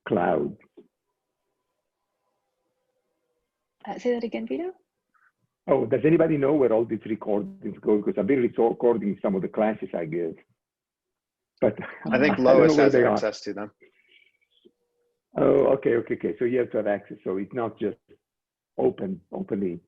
cloud. Say that again, Vito? Oh, does anybody know where all these recordings go? Because I've been recording some of the classes I give. But I think I don't Lois know where has they are. access to them. Oh, okay. So you have to have access. So it's not just openly.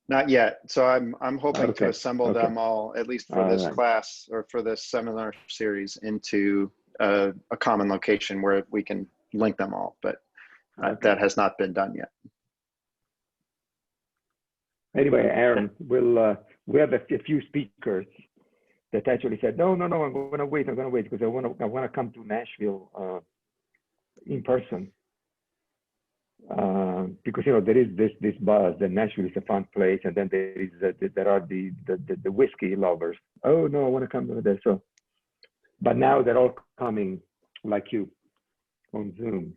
Not yet. So I'm hoping to Okay. assemble them all, at least for this class or for this seminar series, into a common location where we can link them all. But that has not been done yet. Anyway, Aaron, we have a few speakers that actually said, no, I'm going to wait because I want to come to Nashville in person. Because there is this buzz that Nashville is a fun place, and then there are the whiskey lovers. Oh no, I want to come over there. So, but now they're all coming like you on Zoom.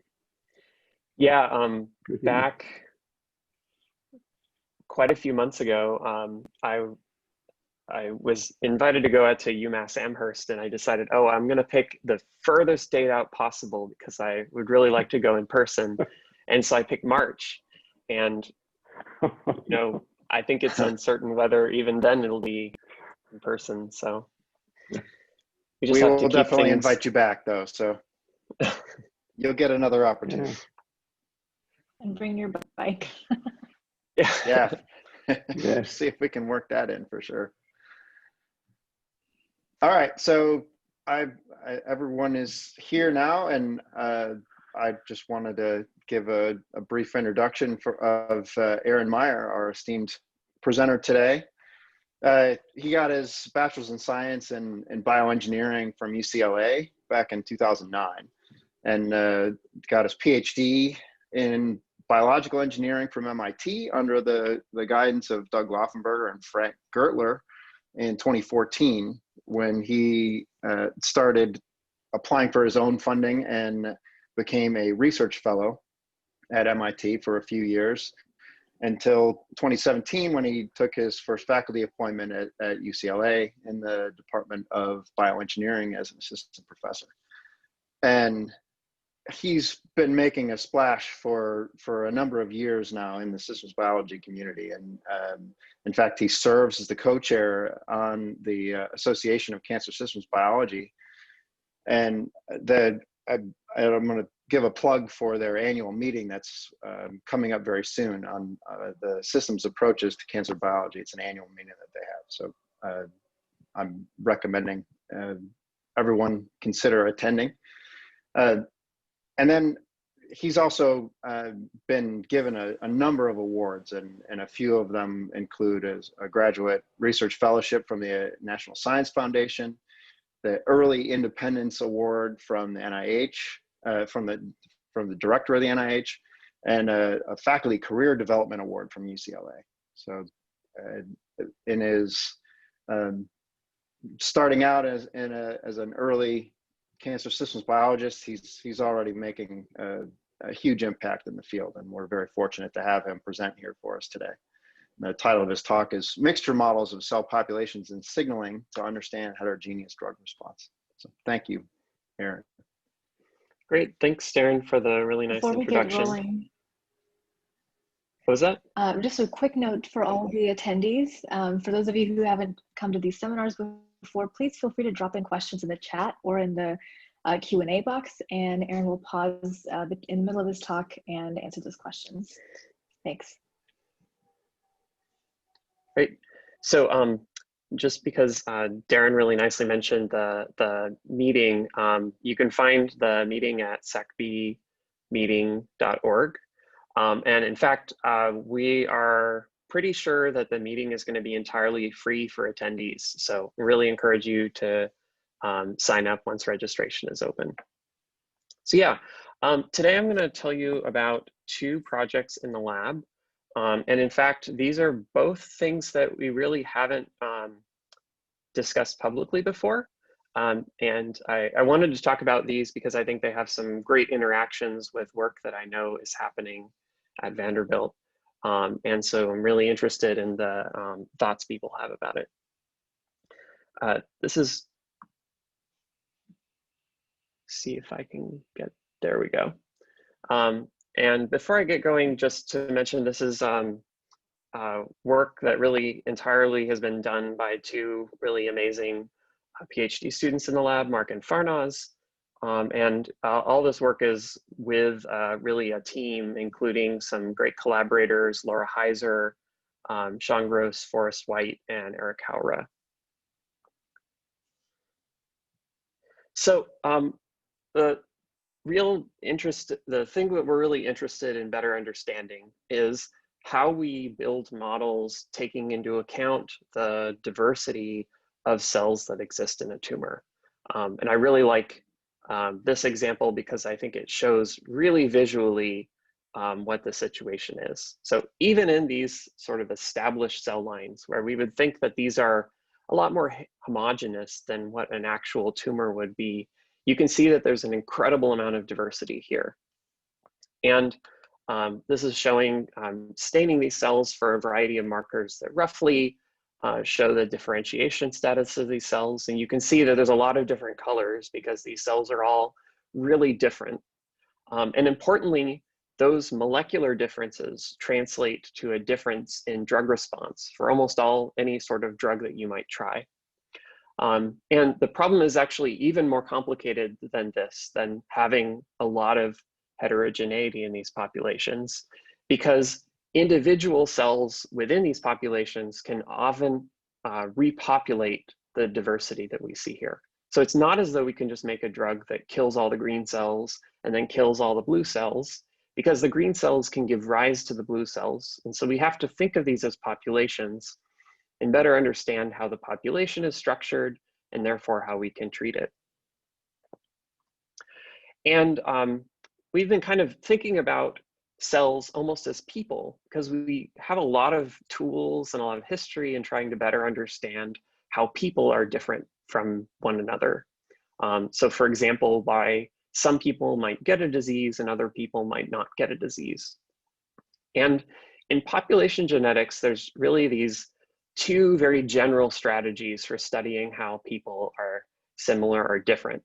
Yeah, back quite a few months ago, I was invited to go out to UMass Amherst, and I decided, oh, I'm going to pick the furthest date out possible because I would really like to go in person. And so I picked March, and I think it's uncertain whether even then it'll be in person. So we just have to will keep definitely things... invite you back, though. So you'll get another opportunity. And bring your bike. Yeah. See if we can work that in for sure. All right, so everyone is here now, and I just wanted to give a brief introduction of Aaron Meyer, our esteemed presenter today. He got his bachelor's in science in bioengineering from UCLA back in 2009, and got his PhD in biological engineering from MIT under the guidance of Doug Laufenberger and Frank Gertler in 2014, when he started applying for his own funding and became a research fellow at MIT for a few years until 2017, when he took his first faculty appointment at UCLA in the Department of Bioengineering as an assistant professor. And he's been making a splash for a number of years now in the systems biology community. And in fact, he serves as the co-chair on the Association of Cancer Systems Biology. And I'm going to give a plug for their annual meeting that's coming up very soon on the systems approaches to cancer biology. It's an annual meeting that they have. So I'm recommending everyone consider attending. And then he's also been given a number of awards, and a few of them include as a graduate research fellowship from the National Science Foundation, the Early Independence Award from the NIH, from the director of the NIH, and a Faculty Career Development Award from UCLA. So in his starting out as an early cancer systems biologist, he's already making a huge impact in the field, and we're very fortunate to have him present here for us today. The title of his talk is Mixture Models of Cell Populations and Signaling to Understand Heterogeneous Drug Response. So thank you, Aaron. Great, thanks, Darren, for the really nice introduction. Before we get rolling, what was that? Just a quick note for all the attendees. For those of you who haven't come to these seminars before, please feel free to drop in questions in the chat or in the Q&A box, and Aaron will pause in the middle of his talk and answer those questions. Thanks. Great. So just because Darren really nicely mentioned the meeting, you can find the meeting at secbmeeting.org. And in fact, we are pretty sure that the meeting is going to be entirely free for attendees. So really encourage you to sign up once registration is open. So yeah, today I'm going to tell you about two projects in the lab. And in fact, these are both things that we really haven't discussed publicly before. And I wanted to talk about these because I think they have some great interactions with work that I know is happening at Vanderbilt. And so I'm really interested in the thoughts people have about it. This is, see if I can get There we go. And before I get going, just to mention, this is work that really entirely has been done by two really amazing PhD students in the lab, Mark and Farnaz. And all this work is with really a team, including some great collaborators, Laura Heiser, Sean Gross, Forrest White, and Eric Haura. So the thing that we're really interested in better understanding is how we build models taking into account the diversity of cells that exist in a tumor. And I really like this example because I think it shows really visually what the situation is. So even in these sort of established cell lines where we would think that these are a lot more homogeneous than what an actual tumor would be, you can see that there's an incredible amount of diversity here. And this is showing staining these cells for a variety of markers that roughly show the differentiation status of these cells. And you can see that there's a lot of different colors because these cells are all really different. And importantly, those molecular differences translate to a difference in drug response for almost any sort of drug that you might try. And the problem is actually even more complicated than this, than having a lot of heterogeneity in these populations, because individual cells within these populations can often repopulate the diversity that we see here. So it's not as though we can just make a drug that kills all the green cells and then kills all the blue cells, because the green cells can give rise to the blue cells. And so we have to think of these as populations and better understand how the population is structured and therefore how we can treat it. And we've been kind of thinking about cells almost as people, because we have a lot of tools and a lot of history in trying to better understand how people are different from one another. So for example, why some people might get a disease and other people might not get a disease. And in population genetics, there's really these two very general strategies for studying how people are similar or different.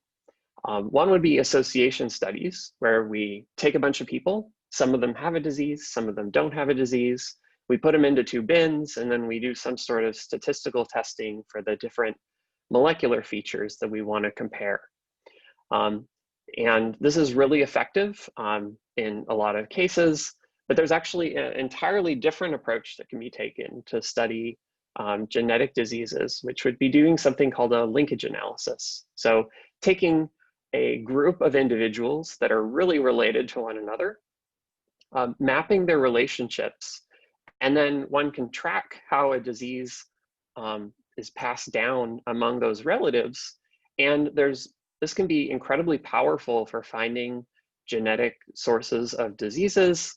One would be association studies, where we take a bunch of people, some of them have a disease, some of them don't have a disease. We put them into two bins, and then we do some sort of statistical testing for the different molecular features that we want to compare. And this is really effective in a lot of cases, but there's actually an entirely different approach that can be taken to study genetic diseases, which would be doing something called a linkage analysis. So taking a group of individuals that are really related to one another, mapping their relationships, and then one can track how a disease is passed down among those relatives. And this can be incredibly powerful for finding genetic sources of diseases,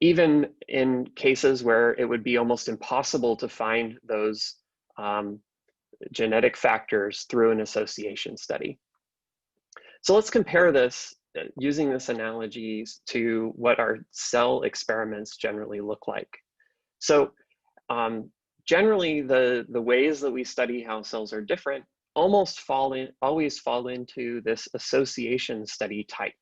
even in cases where it would be almost impossible to find those genetic factors through an association study. So let's compare this using this analogy to what our cell experiments generally look like. So generally, the ways that we study how cells are different always fall into this association study type.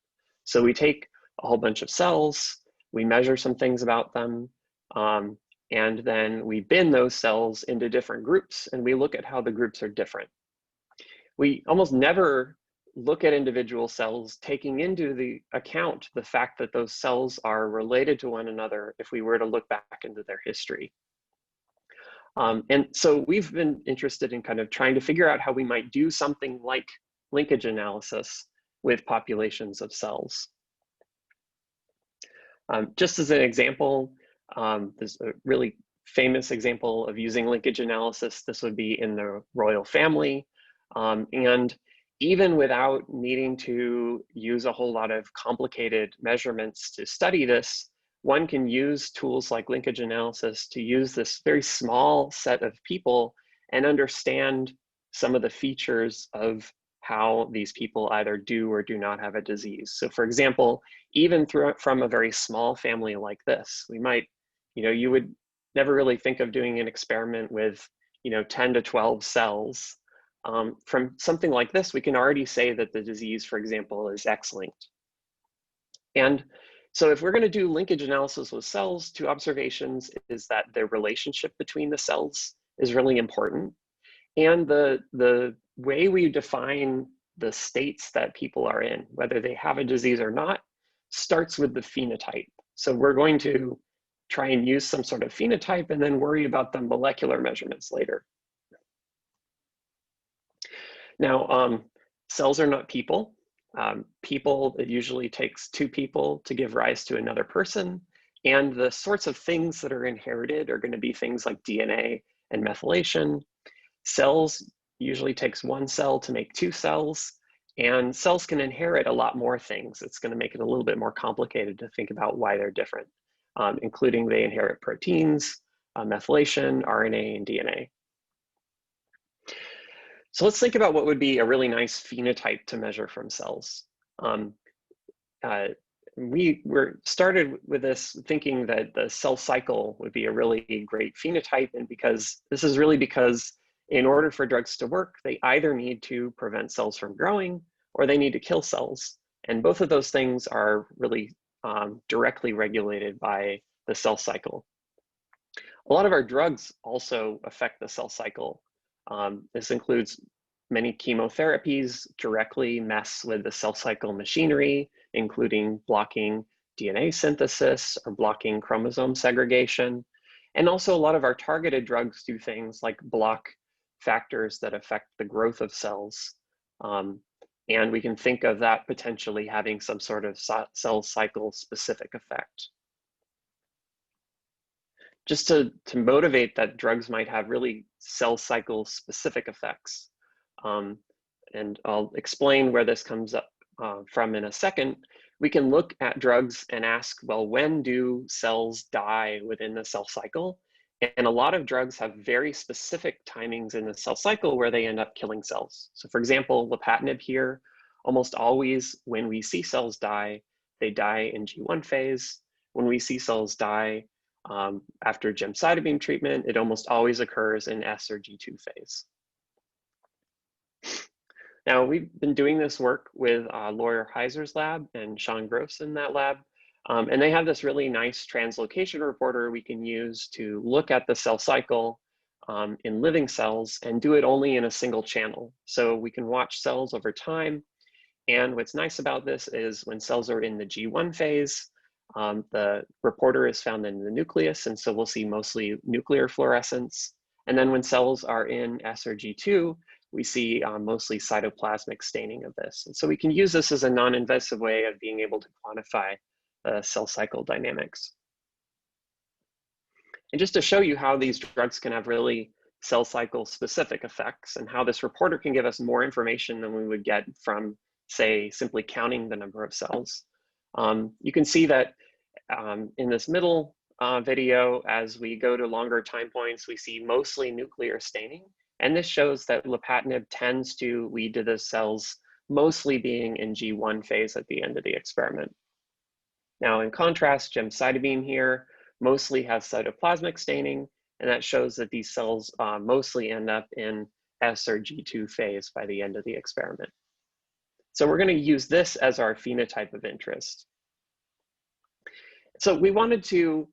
So we take a whole bunch of cells, we measure some things about them, and then we bin those cells into different groups, and we look at how the groups are different. We almost never look at individual cells taking into the account the fact that those cells are related to one another if we were to look back into their history. And so we've been interested in kind of trying to figure out how we might do something like linkage analysis with populations of cells. Just as an example, there's a really famous example of using linkage analysis. This would be in the royal family. And even without needing to use a whole lot of complicated measurements to study this, one can use tools like linkage analysis to use this very small set of people and understand some of the features of how these people either do or do not have a disease. So for example, even from a very small family like this, we might, you would never really think of doing an experiment with, 10 to 12 cells. From something like this, we can already say that the disease, for example, is X-linked. And so if we're going to do linkage analysis with cells, two observations is that the relationship between the cells is really important. And the way we define the states that people are in, whether they have a disease or not, starts with the phenotype. So we're going to try and use some sort of phenotype and then worry about the molecular measurements later. Now, cells are not people. It usually takes two people to give rise to another person. And the sorts of things that are inherited are going to be things like DNA and methylation. Cells usually takes one cell to make two cells. And cells can inherit a lot more things. It's going to make it a little bit more complicated to think about why they're different, including they inherit proteins, methylation, RNA, and DNA. So let's think about what would be a really nice phenotype to measure from cells. We were started with this thinking that the cell cycle would be a really great phenotype, and because in order for drugs to work, they either need to prevent cells from growing or they need to kill cells. And both of those things are really directly regulated by the cell cycle. A lot of our drugs also affect the cell cycle. This includes many chemotherapies directly mess with the cell cycle machinery, including blocking DNA synthesis or blocking chromosome segregation. And also a lot of our targeted drugs do things like block factors that affect the growth of cells. And we can think of that potentially having some sort of cell cycle specific effect. Just to motivate that drugs might have really cell cycle specific effects. And I'll explain where this comes up from in a second. We can look at drugs and ask, well, when do cells die within the cell cycle? And a lot of drugs have very specific timings in the cell cycle where they end up killing cells. So for example, lapatinib here, almost always when we see cells die, they die in G1 phase. When we see cells die after gemcitabine treatment, it almost always occurs in S or G2 phase. Now, we've been doing this work with Laura Heiser's lab and Sean Gross in that lab. And they have this really nice translocation reporter we can use to look at the cell cycle in living cells and do it only in a single channel. So we can watch cells over time. And what's nice about this is when cells are in the G1 phase, the reporter is found in the nucleus. And so we'll see mostly nuclear fluorescence. And then when cells are in S or G2, we see mostly cytoplasmic staining of this. And so we can use this as a non-invasive way of being able to quantify cell cycle dynamics. And just to show you how these drugs can have really cell cycle specific effects and how this reporter can give us more information than we would get from, say, simply counting the number of cells. You can see that in this middle video, as we go to longer time points, we see mostly nuclear staining. And this shows that lapatinib tends to lead to the cells mostly being in G1 phase at the end of the experiment. Now, in contrast, gemcitabine here mostly has cytoplasmic staining, and that shows that these cells mostly end up in S or G2 phase by the end of the experiment. So we're going to use this as our phenotype of interest. So we wanted to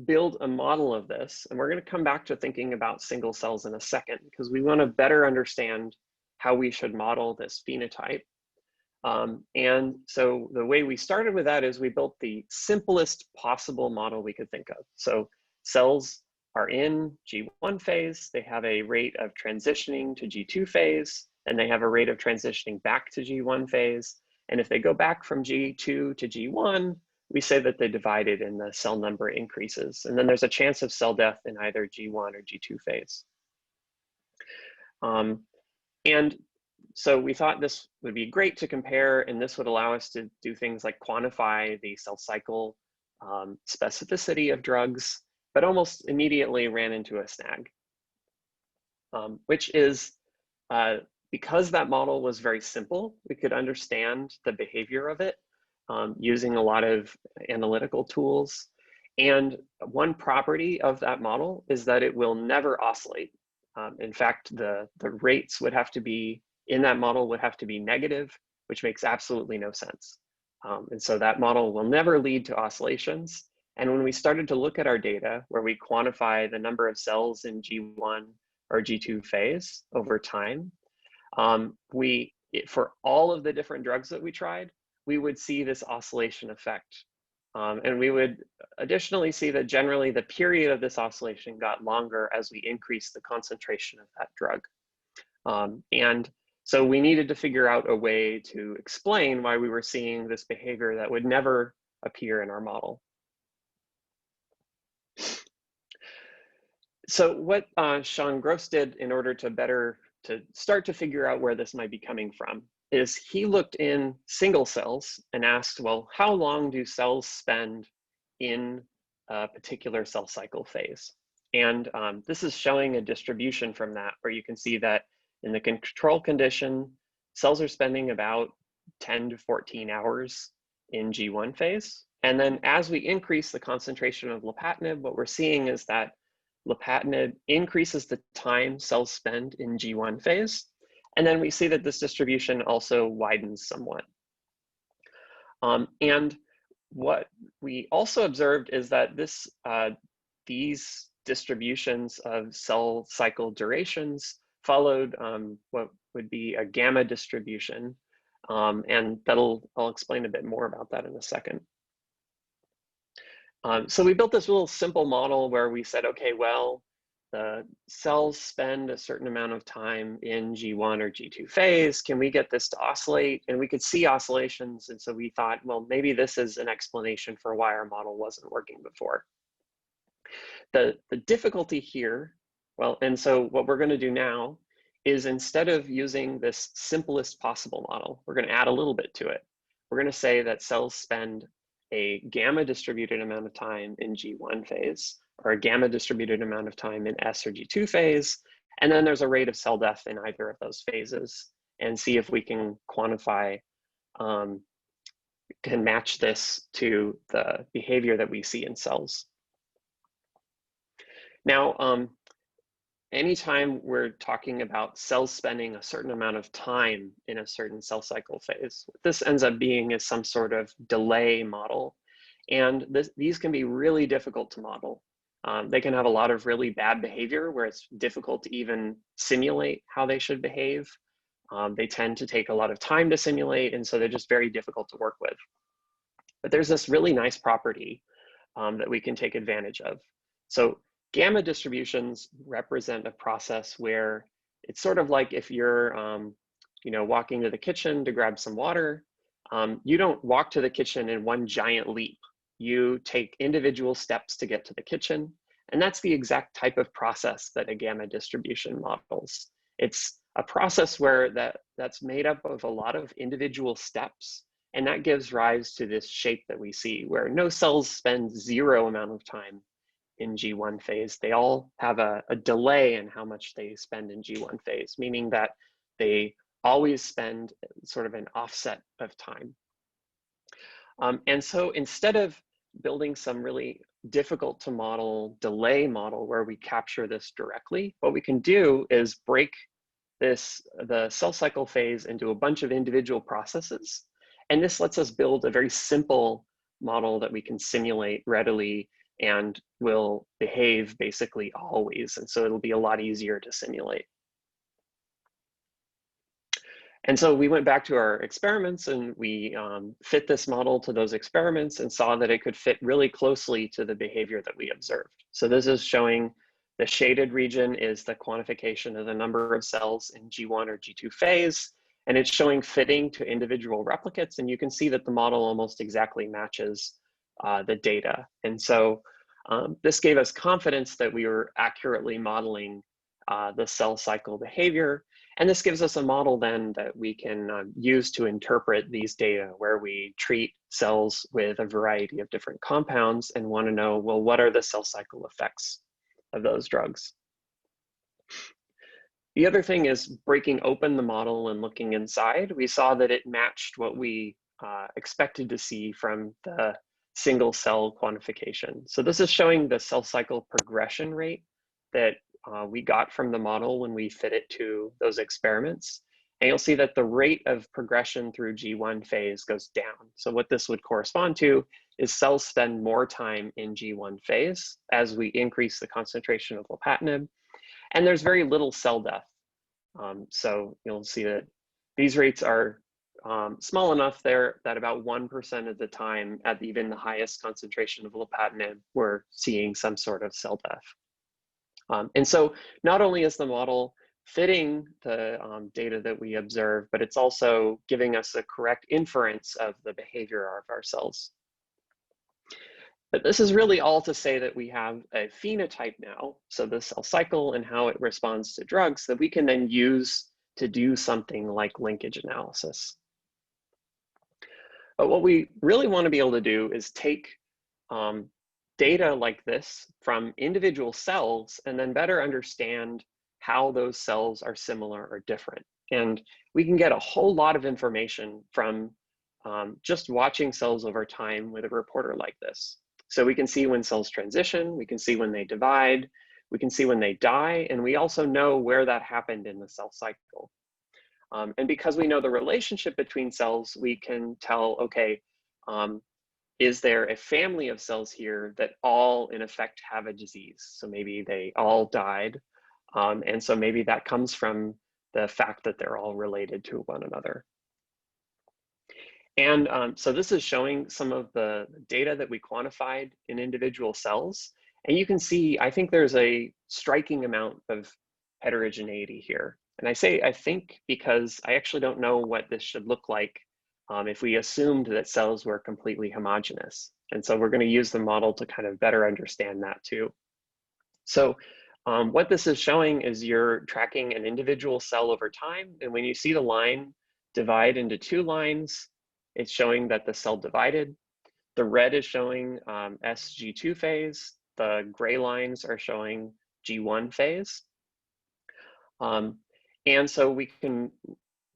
build a model of this, and we're going to come back to thinking about single cells in a second, because we want to better understand how we should model this phenotype. And so the way we started with that is we built the simplest possible model we could think of. So cells are in G1 phase, they have a rate of transitioning to G2 phase, and they have a rate of transitioning back to G1 phase. And if they go back from G2 to G1, we say that they divided and the cell number increases. And then there's a chance of cell death in either G1 or G2 phase. And so we thought this would be great to compare, and this would allow us to do things like quantify the cell cycle specificity of drugs, but almost immediately ran into a snag, which is because that model was very simple, we could understand the behavior of it using a lot of analytical tools. And one property of that model is that it will never oscillate. In fact, the rates would have to be, in that model would have to be negative, which makes absolutely no sense. And so that model will never lead to oscillations. And when we started to look at our data, where we quantify the number of cells in G1 or G2 phase over time, for all of the different drugs that we tried, we would see this oscillation effect. And we would additionally see that generally the period of this oscillation got longer as we increased the concentration of that drug. And so we needed to figure out a way to explain why we were seeing this behavior that would never appear in our model. So what Sean Gross did in order to start to figure out where this might be coming from is he looked in single cells and asked, well, how long do cells spend in a particular cell cycle phase? And this is showing a distribution from that, where you can see that in the control condition, cells are spending about 10 to 14 hours in G1 phase. And then as we increase the concentration of lapatinib, what we're seeing is that lapatinib increases the time cells spend in G1 phase. And then we see that this distribution also widens somewhat. And what we also observed is that these distributions of cell cycle durations followed what would be a gamma distribution. And I'll explain a bit more about that in a second. So we built this little simple model where we said, okay, well, the cells spend a certain amount of time in G1 or G2 phase. Can we get this to oscillate? And we could see oscillations. And so we thought, well, maybe this is an explanation for why our model wasn't working before. The difficulty here, well, and so what we're going to do now is, instead of using this simplest possible model, we're going to add a little bit to it. We're going to say that cells spend a gamma distributed amount of time in G1 phase, or a gamma distributed amount of time in S or G2 phase, and then there's a rate of cell death in either of those phases, and see if we can quantify, can match this to the behavior that we see in cells. Now, anytime we're talking about cells spending a certain amount of time in a certain cell cycle phase, what this ends up being is some sort of delay model. And these can be really difficult to model. They can have a lot of really bad behavior where it's difficult to even simulate how they should behave. They tend to take a lot of time to simulate, and so they're just very difficult to work with. But there's this really nice property that we can take advantage of. So gamma distributions represent a process where it's sort of like if you're walking to the kitchen to grab some water. You don't walk to the kitchen in one giant leap. You take individual steps to get to the kitchen. And that's the exact type of process that a gamma distribution models. It's a process where that's made up of a lot of individual steps. And that gives rise to this shape that we see, where no cells spend zero amount of time in G1 phase. They all have a delay in how much they spend in G1 phase, meaning that they always spend sort of an offset of time. And so instead of building some really difficult to model delay model where we capture this directly, what we can do is break the cell cycle phase into a bunch of individual processes. And this lets us build a very simple model that we can simulate readily and will behave basically always. And so it'll be a lot easier to simulate. And so we went back to our experiments and we fit this model to those experiments and saw that it could fit really closely to the behavior that we observed. So this is showing the shaded region is the quantification of the number of cells in G1 or G2 phase. And it's showing fitting to individual replicates. And you can see that the model almost exactly matches the data. And so this gave us confidence that we were accurately modeling the cell cycle behavior. And this gives us a model then that we can use to interpret these data, where we treat cells with a variety of different compounds and want to know, well, what are the cell cycle effects of those drugs? The other thing is breaking open the model and looking inside. We saw that it matched what we expected to see from the single cell quantification. So this is showing the cell cycle progression rate that we got from the model when we fit it to those experiments. And you'll see that the rate of progression through G1 phase goes down. So what this would correspond to is cells spend more time in G1 phase as we increase the concentration of lapatinib. And there's very little cell death. So you'll see that these rates are small enough there that about 1% of the time at even the highest concentration of lapatinib, we're seeing some sort of cell death. And so not only is the model fitting the data that we observe, but it's also giving us a correct inference of the behavior of our cells. But this is really all to say that we have a phenotype now, so the cell cycle and how it responds to drugs, that we can then use to do something like linkage analysis. But what we really want to be able to do is take data like this from individual cells and then better understand how those cells are similar or different. And we can get a whole lot of information from just watching cells over time with a reporter like this. So we can see when cells transition, we can see when they divide, we can see when they die, and we also know where that happened in the cell cycle. And because we know the relationship between cells, we can tell, okay, is there a family of cells here that all in effect have a disease? So maybe they all died. And so maybe that comes from the fact that they're all related to one another. And so this is showing some of the data that we quantified in individual cells. And you can see, I think there's a striking amount of heterogeneity here. And I say I think because I actually don't know what this should look like if we assumed that cells were completely homogeneous. And so we're going to use the model to kind of better understand that too. So what this is showing is you're tracking an individual cell over time. And when you see the line divide into two lines, it's showing that the cell divided. The red is showing SG2 phase. The gray lines are showing G1 phase. And so we can,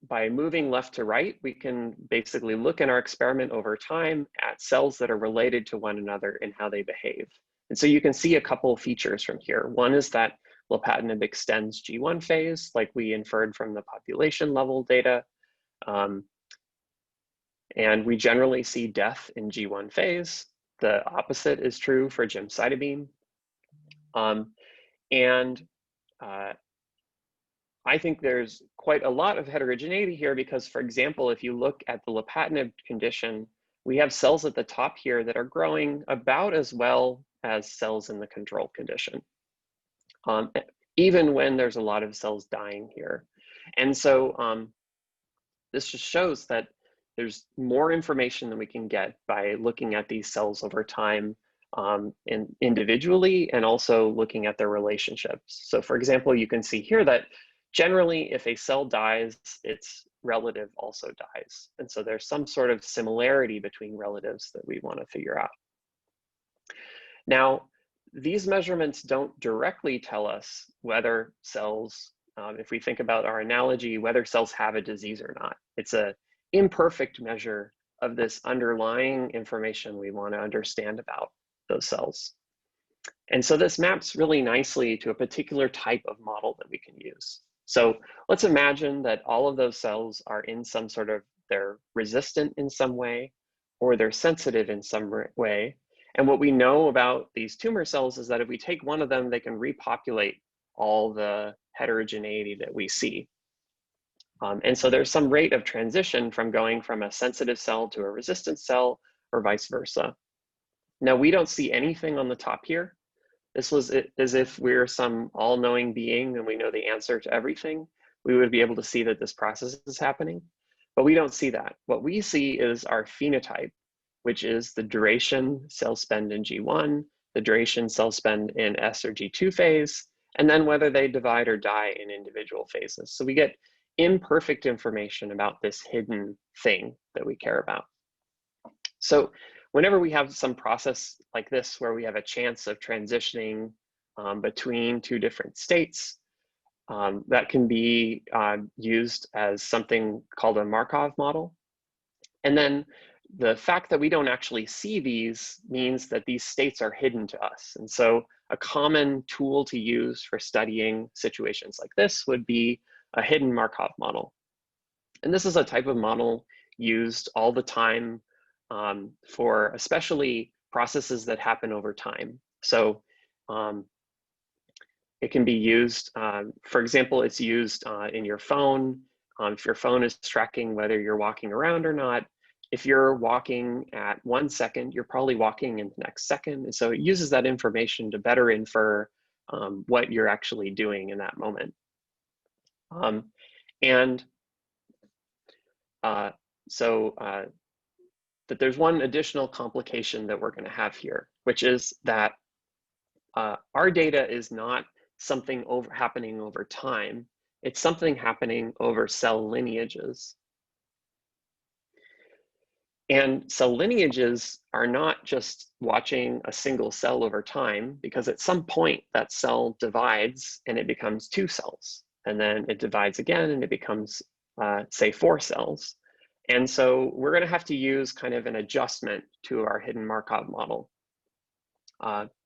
by moving left to right, we can basically look in our experiment over time at cells that are related to one another and how they behave. And so you can see a couple of features from here. One is that lapatinib extends G1 phase, like we inferred from the population level data. And we generally see death in G1 phase. The opposite is true for gemcitabine. I think there's quite a lot of heterogeneity here because, for example, if you look at the lapatinib condition, we have cells at the top here that are growing about as well as cells in the control condition, even when there's a lot of cells dying here. And so this just shows that there's more information than we can get by looking at these cells over time individually and also looking at their relationships. So for example, you can see here that generally if a cell dies, its relative also dies. And so there's some sort of similarity between relatives that we want to figure out. Now, these measurements don't directly tell us whether cells, if we think about our analogy, whether cells have a disease or not. It's an imperfect measure of this underlying information we want to understand about those cells. And so this maps really nicely to a particular type of model that we can use. So let's imagine that all of those cells are in some sort of, they're resistant in some way, or they're sensitive in some way. And what we know about these tumor cells is that if we take one of them, they can repopulate all the heterogeneity that we see. And so there's some rate of transition from going from a sensitive cell to a resistant cell or vice versa. Now, we don't see anything on the top here. This was as if we're some all-knowing being and we know the answer to everything. We would be able to see that this process is happening, but we don't see that. What we see is our phenotype, which is the duration cells spend in G1, the duration cells spend in S or G2 phase, and then whether they divide or die in individual phases. So we get imperfect information about this hidden thing that we care about. So whenever we have some process like this, where we have a chance of transitioning between two different states, that can be used as something called a Markov model. And then the fact that we don't actually see these means that these states are hidden to us. And so a common tool to use for studying situations like this would be a hidden Markov model. And this is a type of model used all the time for especially processes that happen over time. So it can be used, for example, it's used in your phone. If your phone is tracking whether you're walking around or not, if you're walking at 1 second, you're probably walking in the next second. And so it uses that information to better infer what you're actually doing in that moment. But there's one additional complication that we're going to have here, which is that our data is not something happening over time. It's something happening over cell lineages. And cell lineages are not just watching a single cell over time, because at some point that cell divides and it becomes 2 cells. And then it divides again and it becomes, say, 4 cells. And so we're going to have to use kind of an adjustment to our hidden Markov model.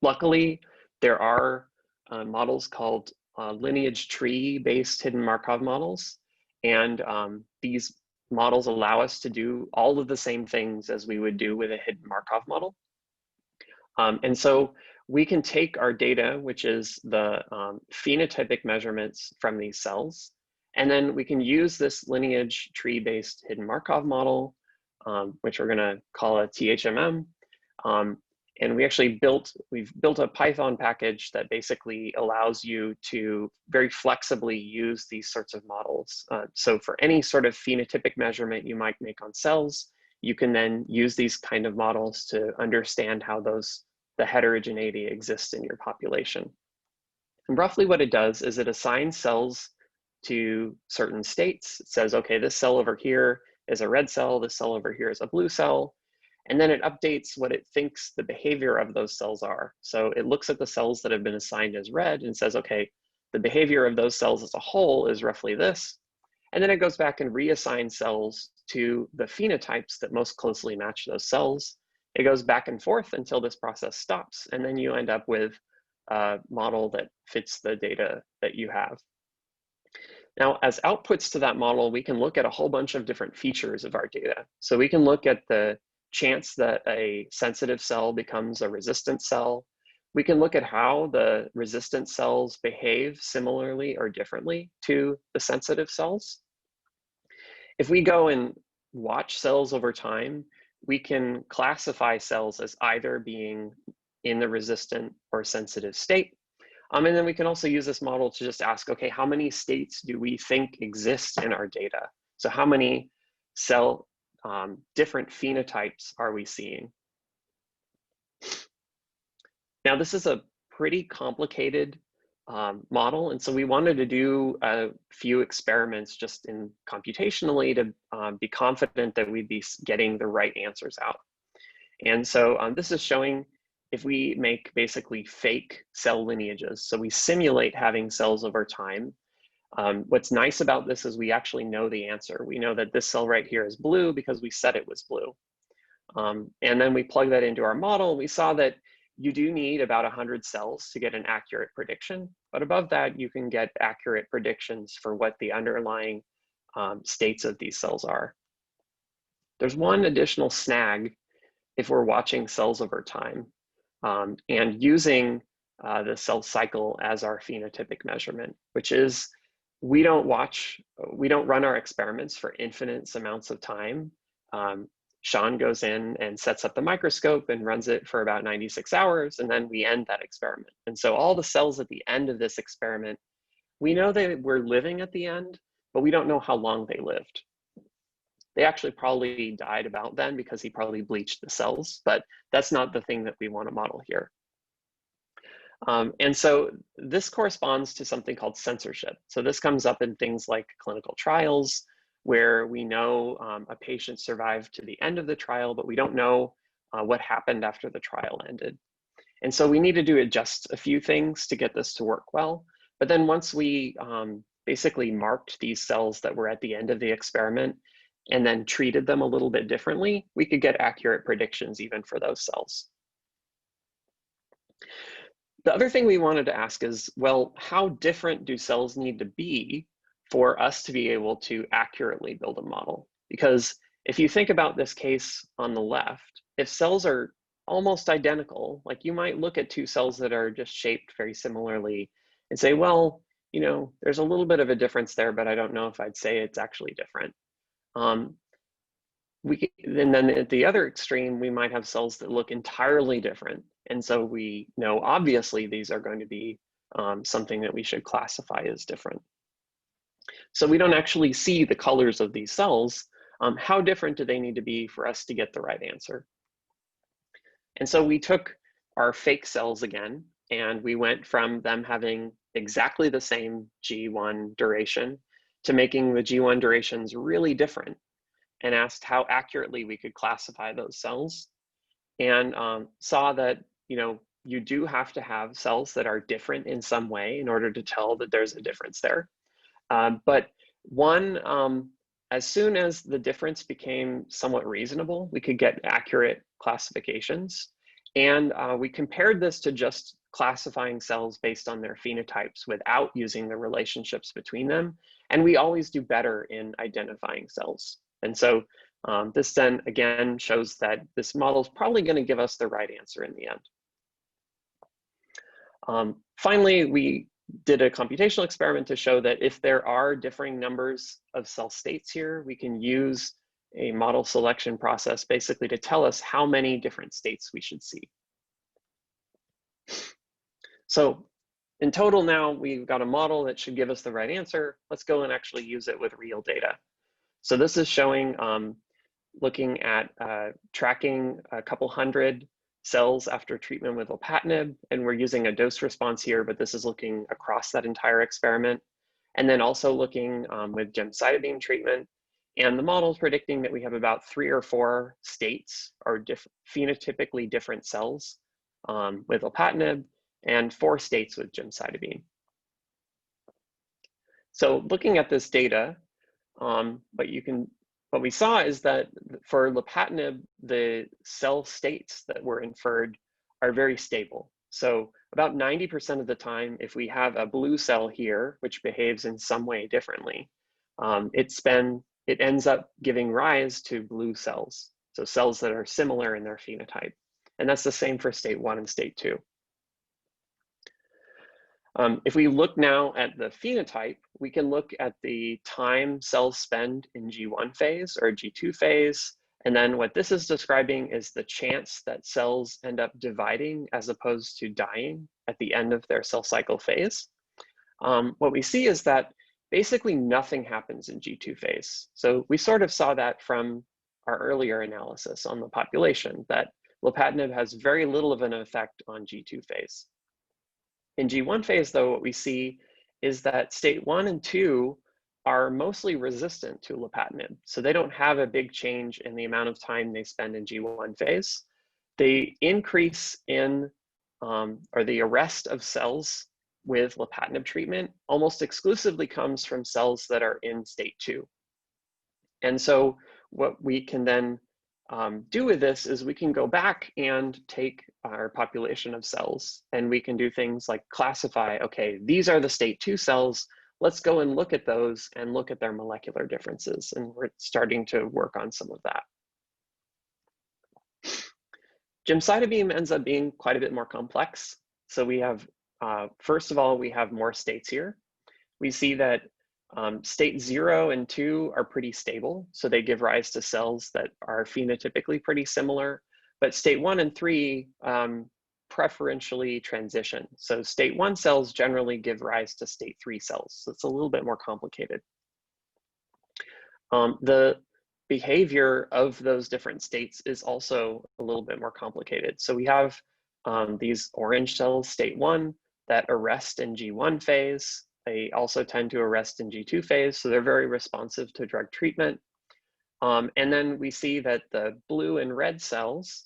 Luckily, there are models called lineage tree-based hidden Markov models. And these models allow us to do all of the same things as we would do with a hidden Markov model. And so we can take our data, which is the phenotypic measurements from these cells, and then we can use this lineage tree-based hidden Markov model, which we're gonna call a THMM. And we've built a Python package that basically allows you to very flexibly use these sorts of models. So for any sort of phenotypic measurement you might make on cells, you can then use these kind of models to understand how the heterogeneity exists in your population. And roughly what it does is it assigns cells to certain states. It says, okay, this cell over here is a red cell, this cell over here is a blue cell. And then it updates what it thinks the behavior of those cells are. So it looks at the cells that have been assigned as red and says, okay, the behavior of those cells as a whole is roughly this. And then it goes back and reassigns cells to the phenotypes that most closely match those cells. It goes back and forth until this process stops. And then you end up with a model that fits the data that you have. Now, as outputs to that model, we can look at a whole bunch of different features of our data. So we can look at the chance that a sensitive cell becomes a resistant cell. We can look at how the resistant cells behave similarly or differently to the sensitive cells. If we go and watch cells over time, we can classify cells as either being in the resistant or sensitive state. And then we can also use this model to just ask, okay, how many states do we think exist in our data? So how many different phenotypes are we seeing? Now, this is a pretty complicated model, and so we wanted to do a few experiments just computationally to be confident that we'd be getting the right answers out. And so this is showing if we make basically fake cell lineages. So we simulate having cells over time. What's nice about this is we actually know the answer. We know that this cell right here is blue because we said it was blue. And then we plug that into our model. We saw that you do need about 100 cells to get an accurate prediction. But above that, you can get accurate predictions for what the underlying states of these cells are. There's one additional snag if we're watching cells over time and using the cell cycle as our phenotypic measurement, which is we don't run our experiments for infinite amounts of time. Sean goes in and sets up the microscope and runs it for about 96 hours, and then we end that experiment. And so all the cells at the end of this experiment, we know they were living at the end, but we don't know how long they lived. They actually probably died about then because he probably bleached the cells, but that's not the thing that we want to model here. And so this corresponds to something called censorship. So this comes up in things like clinical trials, where we know a patient survived to the end of the trial, but we don't know what happened after the trial ended. And so we need to adjust a few things to get this to work well. But then once we basically marked these cells that were at the end of the experiment, and then treated them a little bit differently, we could get accurate predictions even for those cells. The other thing we wanted to ask is, well, how different do cells need to be for us to be able to accurately build a model? Because if you think about this case on the left, if cells are almost identical, like you might look at two cells that are just shaped very similarly and say, well, you know, there's a little bit of a difference there, but I don't know if I'd say it's actually different. And then at the other extreme, we might have cells that look entirely different. And so we know, obviously, these are going to be something that we should classify as different. So we don't actually see the colors of these cells. How different do they need to be for us to get the right answer? And so we took our fake cells again, and we went from them having exactly the same G1 duration to making the G1 durations really different, and asked how accurately we could classify those cells, and saw that, you know, you do have to have cells that are different in some way in order to tell that there's a difference there. But as soon as the difference became somewhat reasonable, we could get accurate classifications. And we compared this to just classifying cells based on their phenotypes without using the relationships between them. And we always do better in identifying cells. And so this then again shows that this model is probably going to give us the right answer in the end. Finally, we did a computational experiment to show that if there are differing numbers of cell states here, we can use a model selection process basically to tell us how many different states we should see. So in total now, we've got a model that should give us the right answer. Let's go and actually use it with real data. So this is showing, looking at tracking a couple hundred cells after treatment with lapatinib, and we're using a dose response here, but this is looking across that entire experiment. And then also looking with gemcitabine treatment, and the model is predicting that we have about 3 or 4 states or phenotypically different cells with lapatinib, and 4 states with gemcitabine. So looking at this data, what we saw is that for lapatinib, the cell states that were inferred are very stable. So about 90% of the time, if we have a blue cell here, which behaves in some way differently, it ends up giving rise to blue cells. So cells that are similar in their phenotype. And that's the same for state 1 and state 2. If we look now at the phenotype, we can look at the time cells spend in G1 phase or G2 phase. And then what this is describing is the chance that cells end up dividing as opposed to dying at the end of their cell cycle phase. What we see is that basically nothing happens in G2 phase. So we sort of saw that from our earlier analysis on the population, that lapatinib has very little of an effect on G2 phase. In G1 phase, though, what we see is that state 1 and 2 are mostly resistant to lapatinib. So they don't have a big change in the amount of time they spend in G1 phase. The increase in, or the arrest of cells with lapatinib treatment almost exclusively comes from cells that are in state 2. And so what we can then do with this is we can go back and take our population of cells, and we can do things like classify, okay, these are the state 2 cells. Let's go and look at those and look at their molecular differences. And we're starting to work on some of that. Gemcitabine ends up being quite a bit more complex. So we have, first of all, we have more states here. We see that state 0 and 2 are pretty stable. So they give rise to cells that are phenotypically pretty similar. But state 1 and 3 preferentially transition. So state 1 cells generally give rise to state 3 cells. So it's a little bit more complicated. The behavior of those different states is also a little bit more complicated. So we have these orange cells, state 1, that arrest in G1 phase. They also tend to arrest in G2 phase, so they're very responsive to drug treatment. And then we see that the blue and red cells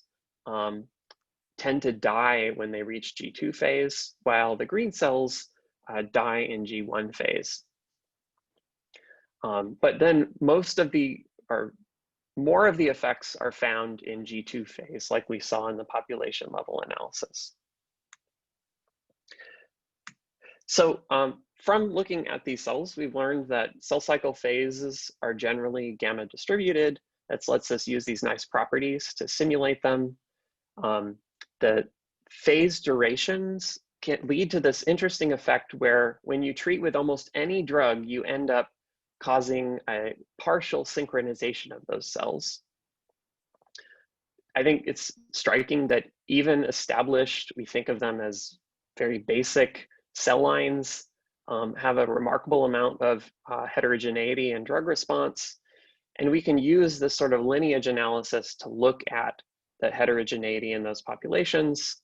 tend to die when they reach G2 phase, while the green cells die in G1 phase. But then most of the or more of the effects are found in G2 phase, like we saw in the population level analysis. So from looking at these cells, we've learned that cell cycle phases are generally gamma distributed. That lets us use these nice properties to simulate them. The phase durations can lead to this interesting effect where when you treat with almost any drug, you end up causing a partial synchronization of those cells. I think it's striking that even established, we think of them as very basic cell lines, have a remarkable amount of heterogeneity and drug response. And we can use this sort of lineage analysis to look at the heterogeneity in those populations.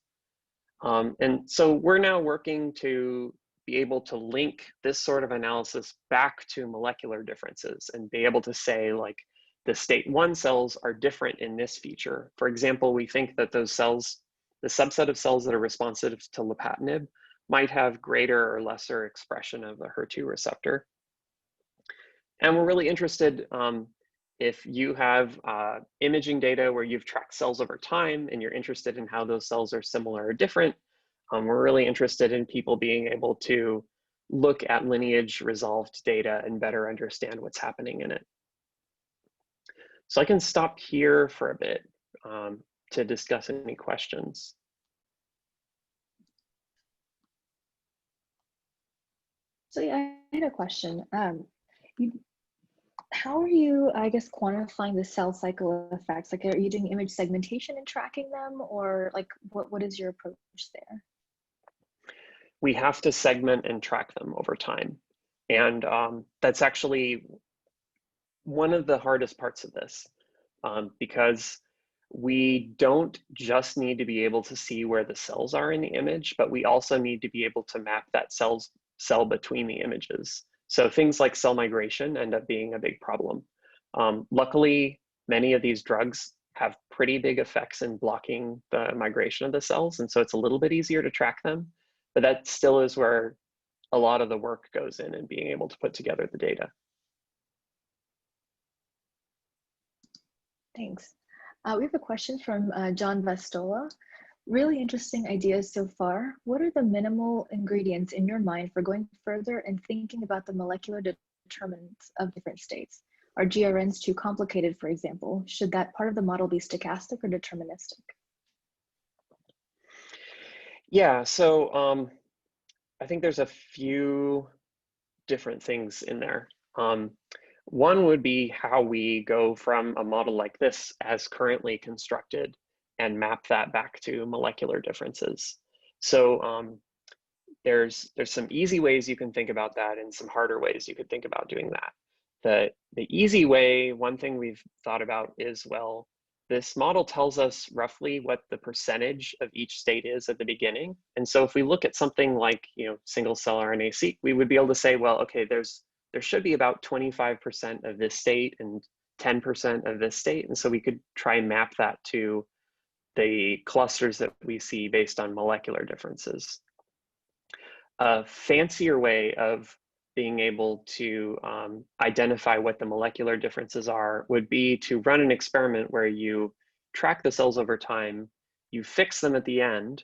And so we're now working to be able to link this sort of analysis back to molecular differences and be able to say, like, the state 1 cells are different in this feature. For example, we think that those cells, the subset of cells that are responsive to lapatinib, might have greater or lesser expression of the HER2 receptor. And we're really interested if you have imaging data where you've tracked cells over time and you're interested in how those cells are similar or different. We're really interested in people being able to look at lineage resolved data and better understand what's happening in it. So I can stop here for a bit to discuss any questions. So yeah, I had a question. How are you, I guess, quantifying the cell cycle effects? Like, are you doing image segmentation and tracking them, or like, what is your approach there? We have to segment and track them over time. And that's actually one of the hardest parts of this, because we don't just need to be able to see where the cells are in the image, but we also need to be able to map that cell between the images. So things like cell migration end up being a big problem. Luckily, many of these drugs have pretty big effects in blocking the migration of the cells, and so it's a little bit easier to track them, but that still is where a lot of the work goes in and being able to put together the data. Thanks. We have a question from John Vastola. Really interesting ideas so far. What are the minimal ingredients in your mind for going further and thinking about the molecular determinants of different states? Are GRNs too complicated, for example? Should that part of the model be stochastic or deterministic? Yeah, so I think there's a few different things in there. One would be how we go from a model like this as currently constructed and map that back to molecular differences. So there's some easy ways you can think about that and some harder ways you could think about doing that. The easy way, one thing we've thought about is, well, this model tells us roughly what the percentage of each state is at the beginning. And so if we look at something like, single cell RNA-seq, we would be able to say, well, okay, there should be about 25% of this state and 10% of this state. And so we could try and map that to the clusters that we see based on molecular differences. A fancier way of being able to identify what the molecular differences are would be to run an experiment where you track the cells over time, you fix them at the end,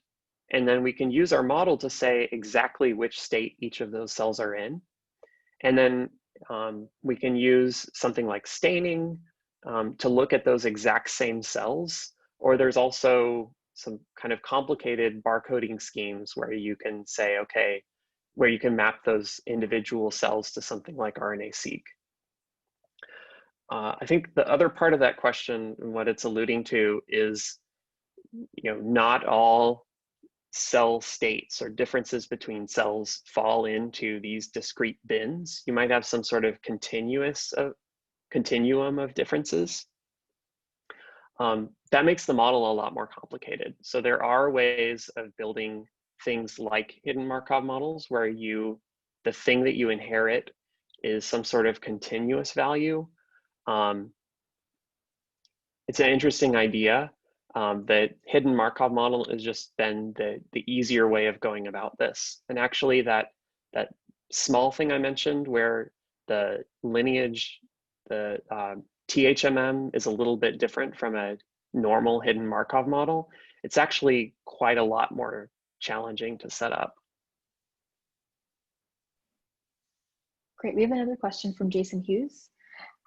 and then we can use our model to say exactly which state each of those cells are in. And then we can use something like staining to look at those exact same cells. Or there's also some kind of complicated barcoding schemes where you can say, okay, where you can map those individual cells to something like RNA-seq. I think the other part of that question and what it's alluding to is, not all cell states or differences between cells fall into these discrete bins. You might have some sort of continuum of differences. That makes the model a lot more complicated. So there are ways of building things like hidden Markov models where the thing that you inherit is some sort of continuous value. It's an interesting idea. The hidden Markov model has just been the easier way of going about this. And actually that small thing I mentioned where the lineage, the THMM is a little bit different from a normal hidden Markov model. It's actually quite a lot more challenging to set up. Great, we have another question from Jason Hughes.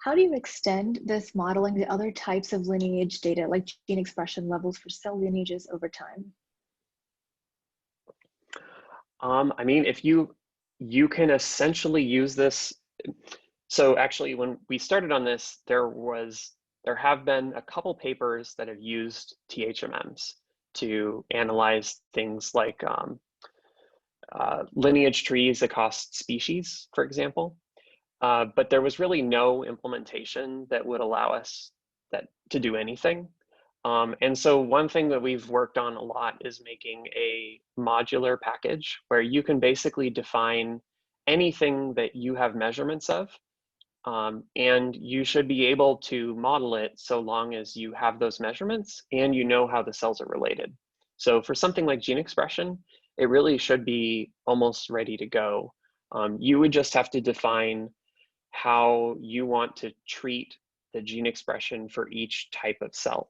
How do you extend this modeling to other types of lineage data, like gene expression levels for cell lineages over time? I mean, if you can essentially use this. So actually, when we started on this, there have been a couple papers that have used THMMs to analyze things like lineage trees across species, for example. But there was really no implementation that would allow us to do anything. And so one thing that we've worked on a lot is making a modular package where you can basically define anything that you have measurements of. And you should be able to model it so long as you have those measurements and you know how the cells are related. So for something like gene expression, it really should be almost ready to go. You would just have to define how you want to treat the gene expression for each type of cell.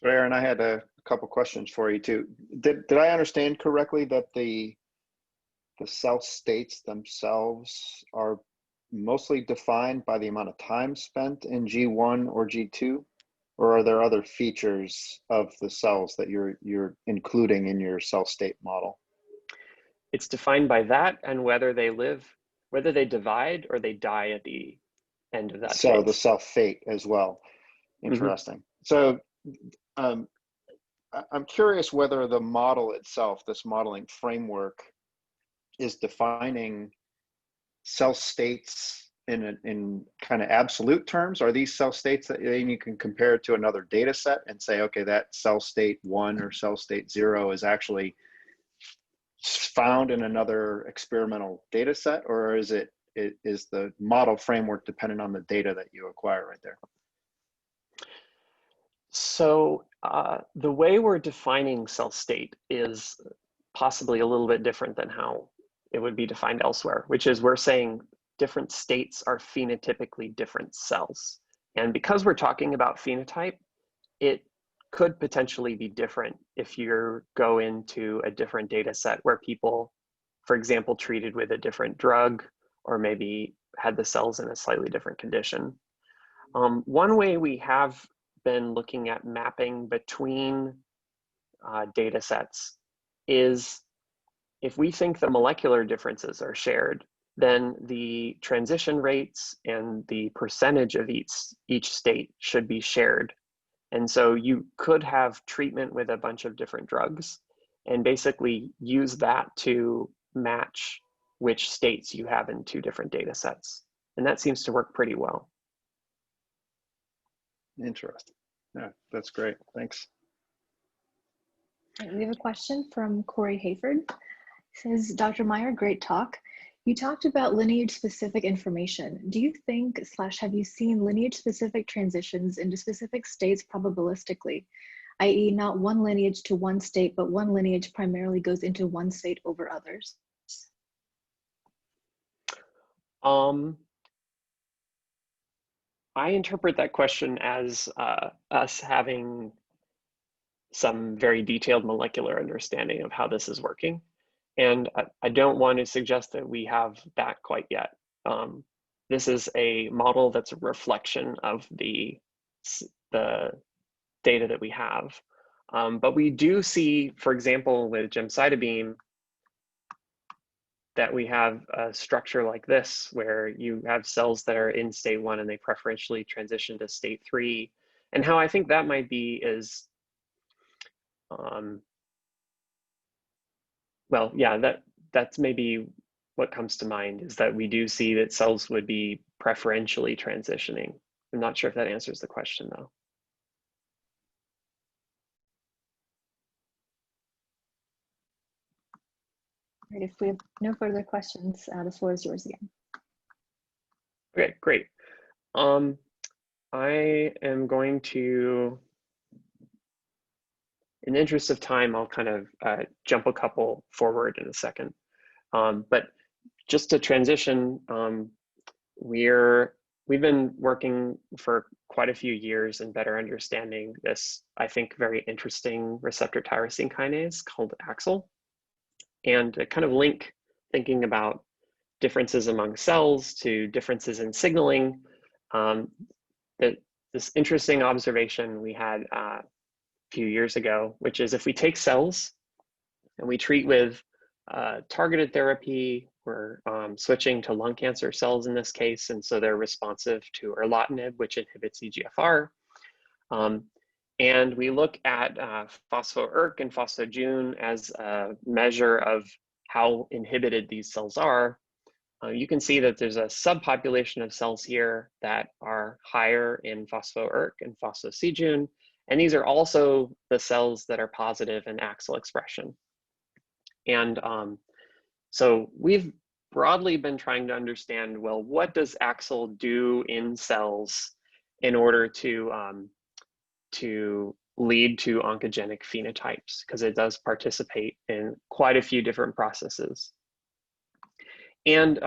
So Aaron, I had a couple questions for you too. Did I understand correctly that the cell states themselves are mostly defined by the amount of time spent in G1 or G2? Or are there other features of the cells that you're including in your cell state model? It's defined by that and whether they divide or they die at the end of that phase. So the cell fate as well. Interesting. So I'm curious whether the model itself, this modeling framework, is defining cell states in kind of absolute terms. Are these cell states that you can compare to another data set and say, okay, that cell state 1 or cell state 0 is actually found in another experimental data set, or is the model framework dependent on the data that you acquire right there? So the way we're defining cell state is possibly a little bit different than how it would be defined elsewhere, which is we're saying different states are phenotypically different cells. And because we're talking about phenotype, it could potentially be different if you go into a different data set where people, for example, treated with a different drug or maybe had the cells in a slightly different condition. One way we have been looking at mapping between data sets is if we think the molecular differences are shared, then the transition rates and the percentage of each state should be shared. And so you could have treatment with a bunch of different drugs and basically use that to match which states you have in two different data sets. And that seems to work pretty well. Interesting. Yeah, that's great. Thanks. We have a question from Corey Hayford. It says, Dr. Meyer, great talk. You talked about lineage-specific information. Do you think / have you seen lineage-specific transitions into specific states probabilistically, i.e. not one lineage to one state, but one lineage primarily goes into one state over others? I interpret that question as us having some very detailed molecular understanding of how this is working. And I don't want to suggest that we have that quite yet. This is a model that's a reflection of the data that we have. But we do see, for example, with gemcitabine, that we have a structure like this, where you have cells that are in state 1 and they preferentially transition to state 3. And how I think that might be is, well, yeah, that's maybe what comes to mind, is that we do see that cells would be preferentially transitioning. I'm not sure if that answers the question though. Right, if we have no further questions, the floor is yours again. Okay, great. I am going to, in the interest of time, I'll kind of jump a couple forward in a second. But just to transition, we've been working for quite a few years in better understanding this, I think, very interesting receptor tyrosine kinase called AXL. And to kind of link thinking about differences among cells to differences in signaling, this interesting observation we had a few years ago, which is if we take cells and we treat with targeted therapy, we're switching to lung cancer cells in this case, and so they're responsive to lapatinib, which inhibits EGFR. And we look at phospho-ERK and phospho-Jun as a measure of how inhibited these cells are. You can see that there's a subpopulation of cells here that are higher in phospho-ERK and phospho-C-Jun, and these are also the cells that are positive in AXL expression. And so we've broadly been trying to understand, well, what does AXL do in cells in order to lead to oncogenic phenotypes? Because it does participate in quite a few different processes. And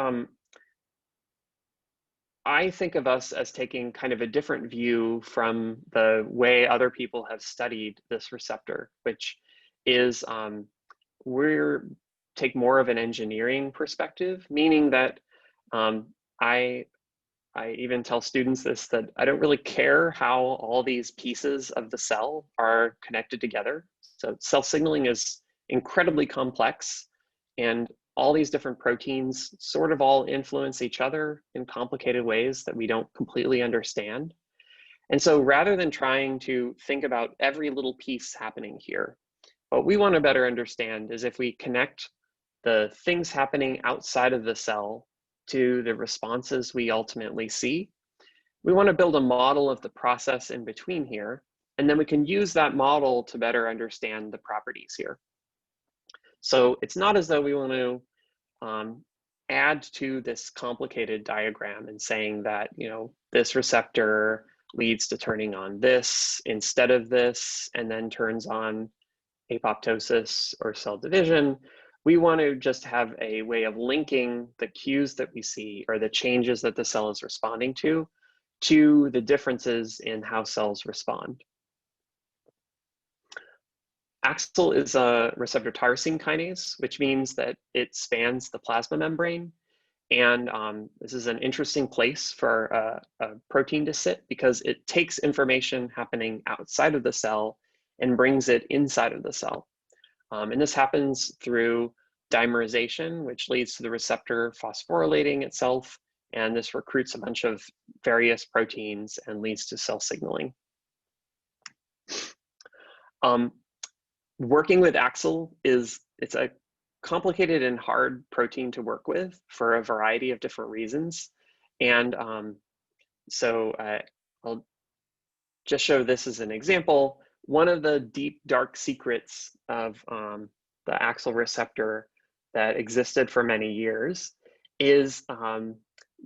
I think of us as taking kind of a different view from the way other people have studied this receptor, which is we're take more of an engineering perspective, meaning that I even tell students this, that I don't really care how all these pieces of the cell are connected together. So cell signaling is incredibly complex, and all these different proteins sort of all influence each other in complicated ways that we don't completely understand. And so rather than trying to think about every little piece happening here, what we want to better understand is if we connect the things happening outside of the cell to the responses we ultimately see, we want to build a model of the process in between here, and then we can use that model to better understand the properties here. So it's not as though we want to add to this complicated diagram and saying that, you know, this receptor leads to turning on this instead of this, and then turns on apoptosis or cell division. We want to just have a way of linking the cues that we see or the changes that the cell is responding to the differences in how cells respond. AXL is a receptor tyrosine kinase, which means that it spans the plasma membrane. And this is an interesting place for a protein to sit because it takes information happening outside of the cell and brings it inside of the cell. And this happens through dimerization, which leads to the receptor phosphorylating itself. And this recruits a bunch of various proteins and leads to cell signaling. Working with AXL it's a complicated and hard protein to work with for a variety of different reasons. And so I'll just show this as an example. One of the deep, dark secrets of the AXL receptor that existed for many years is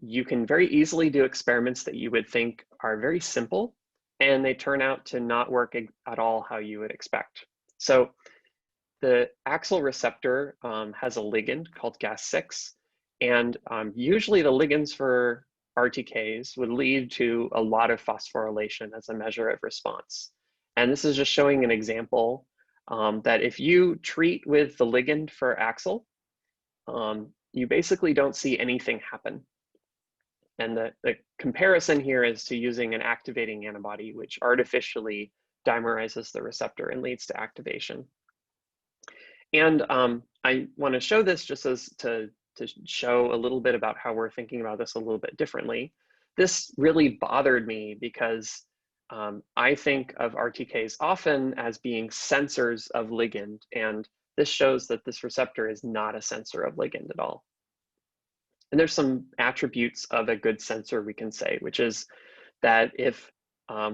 you can very easily do experiments that you would think are very simple, and they turn out to not work at all how you would expect. So the AXL receptor has a ligand called Gas6, and usually the ligands for RTKs would lead to a lot of phosphorylation as a measure of response. And this is just showing an example that if you treat with the ligand for AXL, you basically don't see anything happen. And the comparison here is to using an activating antibody, which artificially dimerizes the receptor and leads to activation. And I want to show this just as to show a little bit about how we're thinking about this a little bit differently. This really bothered me because I think of RTKs often as being sensors of ligand, and this shows that this receptor is not a sensor of ligand at all. And there's some attributes of a good sensor we can say, which is that if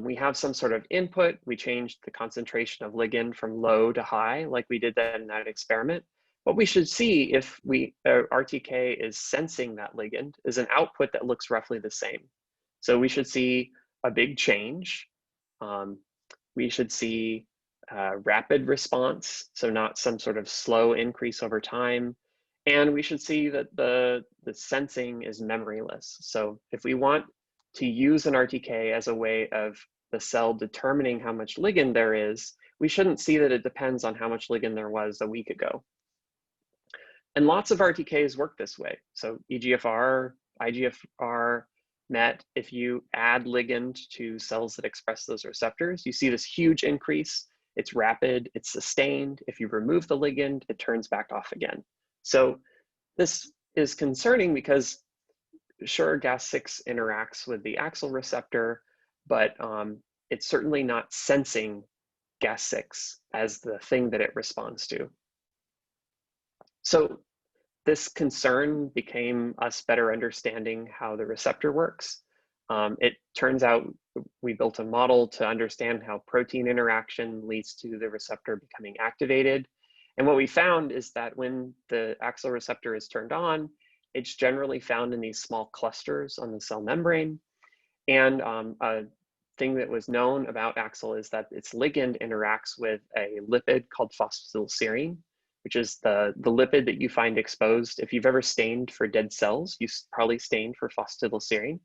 we have some sort of input, we change the concentration of ligand from low to high, like we did that in that experiment. What we should see if RTK is sensing that ligand is an output that looks roughly the same. So we should see a big change. We should see rapid response, so not some sort of slow increase over time. And we should see that the sensing is memoryless. So if we want to use an RTK as a way of the cell determining how much ligand there is, we shouldn't see that it depends on how much ligand there was a week ago. And lots of RTKs work this way. So EGFR, IGFR, MET, if you add ligand to cells that express those receptors, you see this huge increase. It's rapid, it's sustained. If you remove the ligand, it turns back off again. So this is concerning because sure, Gas6 interacts with the AXL receptor, but it's certainly not sensing Gas6 as the thing that it responds to. So this concern became us better understanding how the receptor works. It turns out we built a model to understand how protein interaction leads to the receptor becoming activated. And what we found is that when the AXL receptor is turned on, it's generally found in these small clusters on the cell membrane. And a thing that was known about AXL is that its ligand interacts with a lipid called phosphatidylserine, which is the lipid that you find exposed. If you've ever stained for dead cells, you probably stained for phosphatidylserine.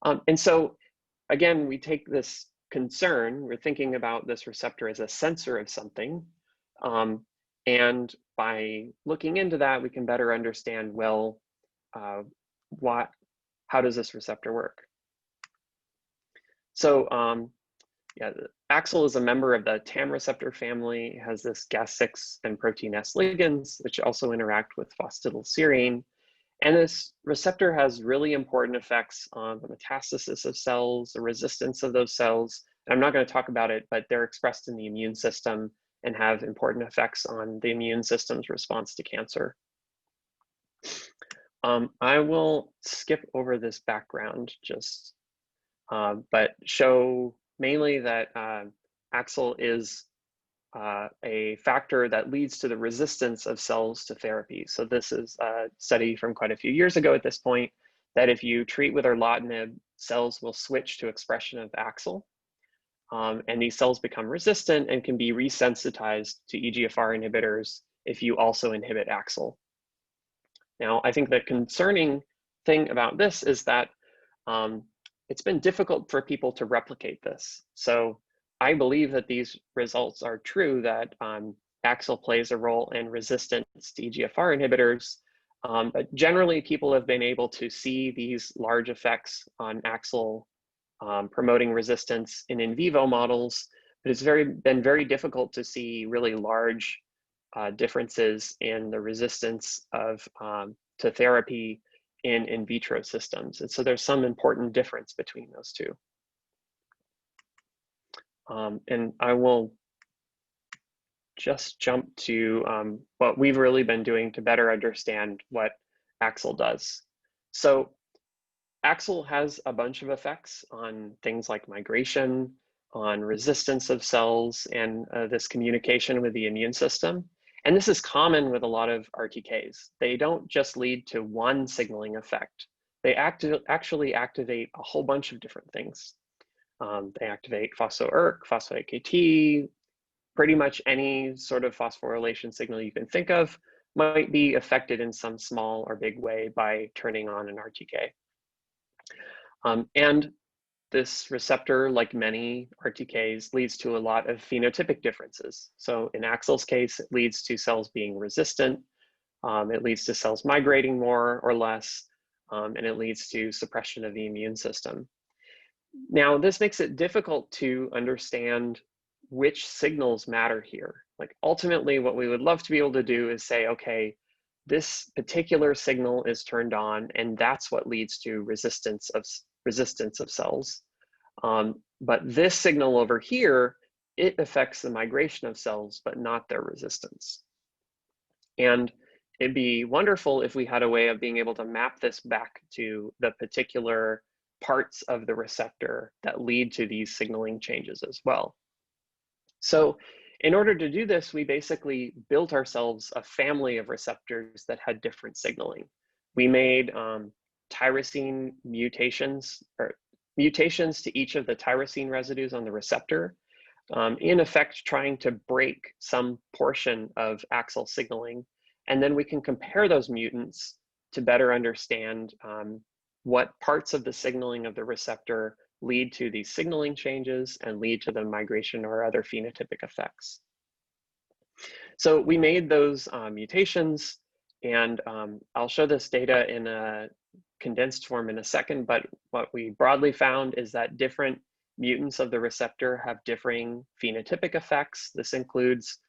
And so, again, we take this concern, we're thinking about this receptor as a sensor of something. And by looking into that, we can better understand, well, how does this receptor work? So yeah, AXL is a member of the TAM receptor family. It has this Gas6 and protein S ligands, which also interact with phosphatidylserine. And this receptor has really important effects on the metastasis of cells, the resistance of those cells. And I'm not going to talk about it, but they're expressed in the immune system and have important effects on the immune system's response to cancer. I will skip over this background just, but show mainly that AXL is a factor that leads to the resistance of cells to therapy. So this is a study from quite a few years ago at this point, that if you treat with erlotinib, cells will switch to expression of AXL. And these cells become resistant and can be resensitized to EGFR inhibitors if you also inhibit AXL. Now, I think the concerning thing about this is that it's been difficult for people to replicate this. So I believe that these results are true, that AXL plays a role in resistance to EGFR inhibitors. But generally, people have been able to see these large effects on AXL promoting resistance in vivo models, but it's been very difficult to see really large differences in the resistance of to therapy in vitro systems. And so there's some important difference between those two. And I will just jump to what we've really been doing to better understand what AXL does. So AXL has a bunch of effects on things like migration, on resistance of cells, and this communication with the immune system. And this is common with a lot of RTKs. They don't just lead to one signaling effect. They actually activate a whole bunch of different things. They activate phospho-ERK, phospho-AKT, pretty much any sort of phosphorylation signal you can think of might be affected in some small or big way by turning on an RTK. And this receptor, like many RTKs, leads to a lot of phenotypic differences. So in AXL's case, it leads to cells being resistant. It leads to cells migrating more or less, and it leads to suppression of the immune system. Now, this makes it difficult to understand which signals matter here. Like ultimately, what we would love to be able to do is say, okay, this particular signal is turned on, and that's what leads to resistance of cells. But this signal over here, it affects the migration of cells, but not their resistance. And it'd be wonderful if we had a way of being able to map this back to the particular parts of the receptor that lead to these signaling changes as well. So in order to do this, we basically built ourselves a family of receptors that had different signaling. We made tyrosine mutations, or mutations to each of the tyrosine residues on the receptor, in effect trying to break some portion of AXL signaling And then we can compare those mutants to better understand what parts of the signaling of the receptor lead to these signaling changes and lead to the migration or other phenotypic effects. So we made those mutations, and I'll show this data in a condensed form in a second, but what we broadly found is that different mutants of the receptor have differing phenotypic effects. This includes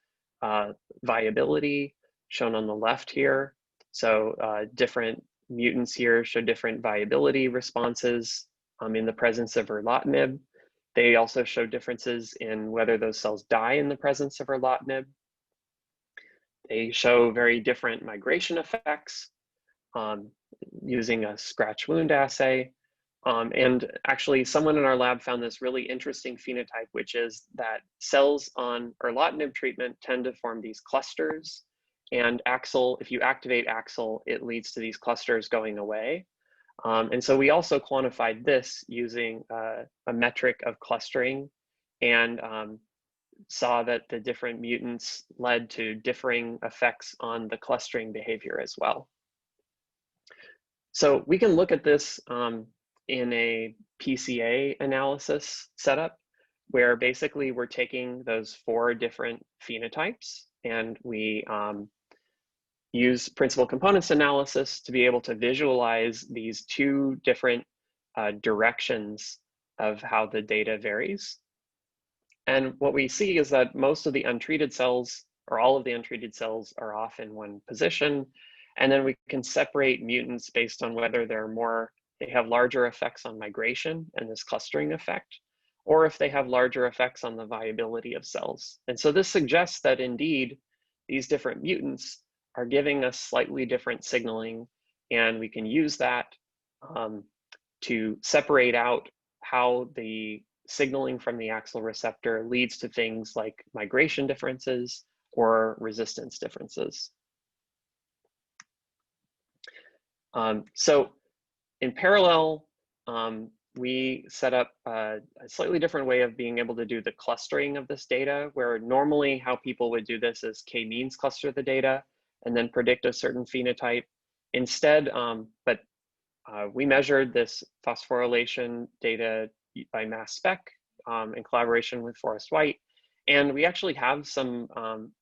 viability, shown on the left here. So different mutants here show different viability responses in the presence of erlotinib. They also show differences in whether those cells die in the presence of erlotinib. They show very different migration effects using a scratch wound assay. And actually, someone in our lab found this really interesting phenotype, which is that cells on erlotinib treatment tend to form these clusters. And AXL, if you activate AXL, it leads to these clusters going away. And so we also quantified this using a metric of clustering, and saw that the different mutants led to differing effects on the clustering behavior as well. So we can look at this in a PCA analysis setup, where basically we're taking those 4 different phenotypes, and we use principal components analysis to be able to visualize these 2 different directions of how the data varies. And what we see is that most of the untreated cells, or all of the untreated cells, are off in one position. And then we can separate mutants based on whether they have larger effects on migration and this clustering effect, or if they have larger effects on the viability of cells. And so this suggests that indeed, these different mutants are giving us slightly different signaling, and we can use that to separate out how the signaling from the AXL receptor leads to things like migration differences or resistance differences. So in parallel, we set up a slightly different way of being able to do the clustering of this data, where normally how people would do this is k-means cluster the data and then predict a certain phenotype. Instead, we measured this phosphorylation data by mass spec in collaboration with Forrest White. And we actually have some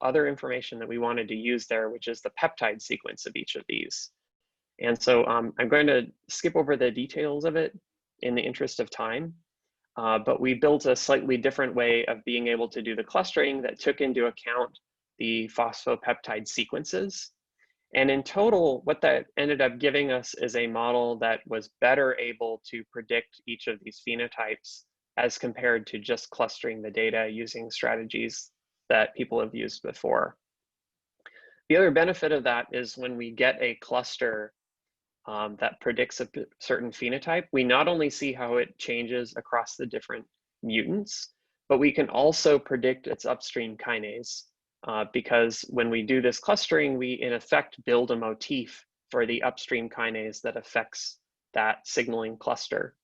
other information that we wanted to use there, which is the peptide sequence of each of these. And so I'm going to skip over the details of it in the interest of time, but we built a slightly different way of being able to do the clustering that took into account the phosphopeptide sequences. And in total, what that ended up giving us is a model that was better able to predict each of these phenotypes as compared to just clustering the data using strategies that people have used before. The other benefit of that is when we get a cluster that predicts a certain phenotype, we not only see how it changes across the different mutants, but we can also predict its upstream kinase. Because when we do this clustering, we in effect build a motif for the upstream kinase that affects that signaling cluster.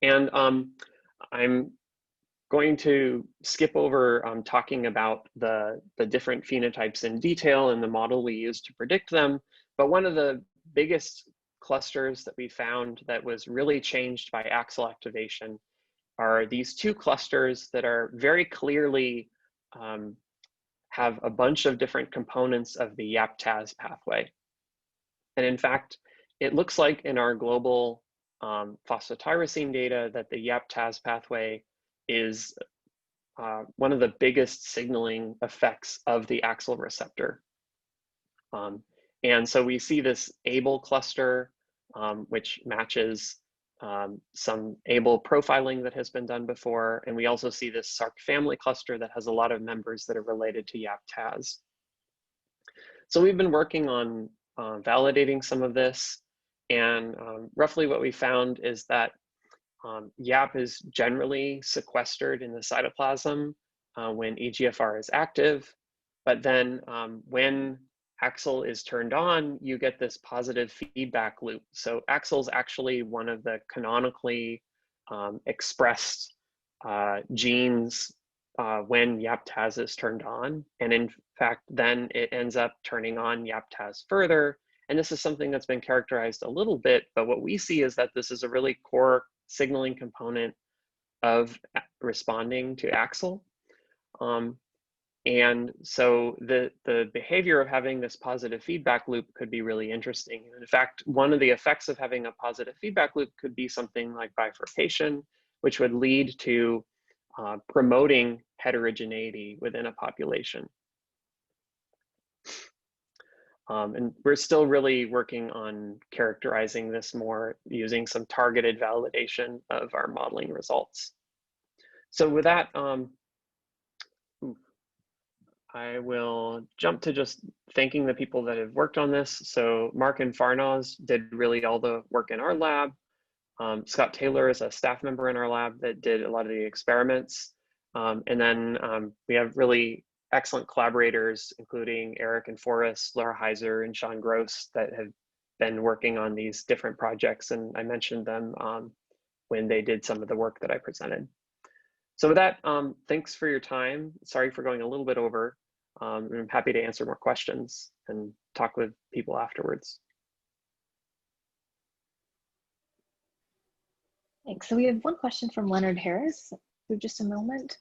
And I'm going to skip over talking about the different phenotypes in detail and the model we use to predict them. But one of the biggest clusters that we found that was really changed by AXL activation are these 2 clusters that are very clearly have a bunch of different components of the YAP-TAZ pathway. And in fact, it looks like in our global phosphotyrosine data that the YAP-TAZ pathway is one of the biggest signaling effects of the AXL receptor. And so we see this ABL cluster, which matches some ABL profiling that has been done before. And we also see this SARC family cluster that has a lot of members that are related to YAP-TAZ. So we've been working on validating some of this. And roughly what we found is that YAP is generally sequestered in the cytoplasm when EGFR is active. But then when AXL is turned on, you get this positive feedback loop. So AXL is actually one of the canonically expressed genes when YAP-TAZ is turned on. And fact, then it ends up turning on YAPTAZ further. And this is something that's been characterized a little bit, but what we see is that this is a really core signaling component of responding to AXL. And so the behavior of having this positive feedback loop could be really interesting. In fact, one of the effects of having a positive feedback loop could be something like bifurcation, which would lead to promoting heterogeneity within a population. And we're still really working on characterizing this more using some targeted validation of our modeling results. So with that, I will jump to just thanking the people that have worked on this. So Mark and Farnaz did really all the work in our lab. Scott Taylor is a staff member in our lab that did a lot of the experiments. And then we have really excellent collaborators, including Eric and Forrest, Laura Heiser, and Sean Gross, that have been working on these different projects. And I mentioned them when they did some of the work that I presented. So with that, thanks for your time. Sorry for going a little bit over. I'm happy to answer more questions and talk with people afterwards. Thanks. So we have one question from Leonard Harris. For just a moment.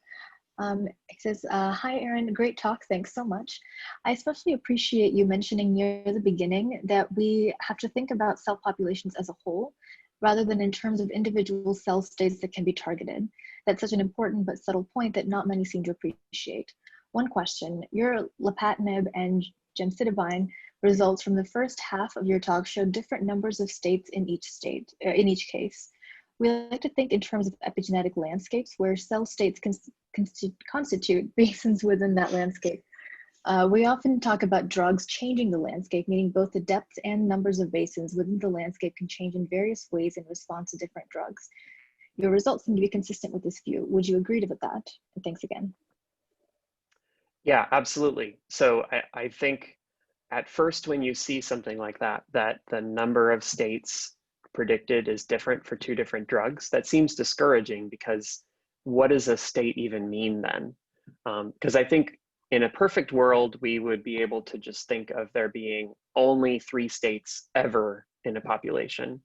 It says, hi, Aaron, great talk. Thanks so much. I especially appreciate you mentioning near the beginning that we have to think about cell populations as a whole, rather than in terms of individual cell states that can be targeted. That's such an important but subtle point that not many seem to appreciate. One question, your lapatinib and gemcitabine results from the first half of your talk showed different numbers of states in each case. We like to think in terms of epigenetic landscapes where cell states constitute basins within that landscape. We often talk about drugs changing the landscape, meaning both the depth and numbers of basins within the landscape can change in various ways in response to different drugs. Your results seem to be consistent with this view. Would you agree with that? And thanks again. Yeah, absolutely. So I think at first when you see something like that, that the number of states predicted is different for two different drugs, that seems discouraging, because what does a state even mean then? Because I think in a perfect world, we would be able to just think of there being only 3 states ever in a population.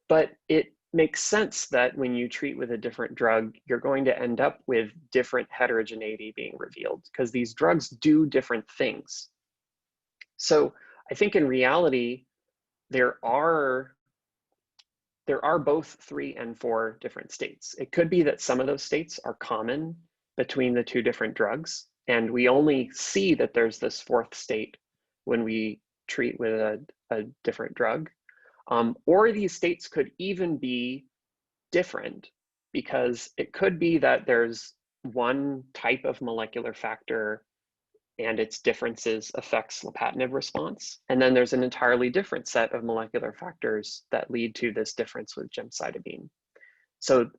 But it makes sense that when you treat with a different drug, you're going to end up with different heterogeneity being revealed, because these drugs do different things. So I think in reality, there are both 3 and 4 different states. It could be that some of those states are common between the 2 different drugs, and we only see that there's this 4th state when we treat with a different drug. Or these states could even be different, because it could be that there's one type of molecular factor and its differences affects lapatinib response. And then there's an entirely different set of molecular factors that lead to this difference with gemcitabine. So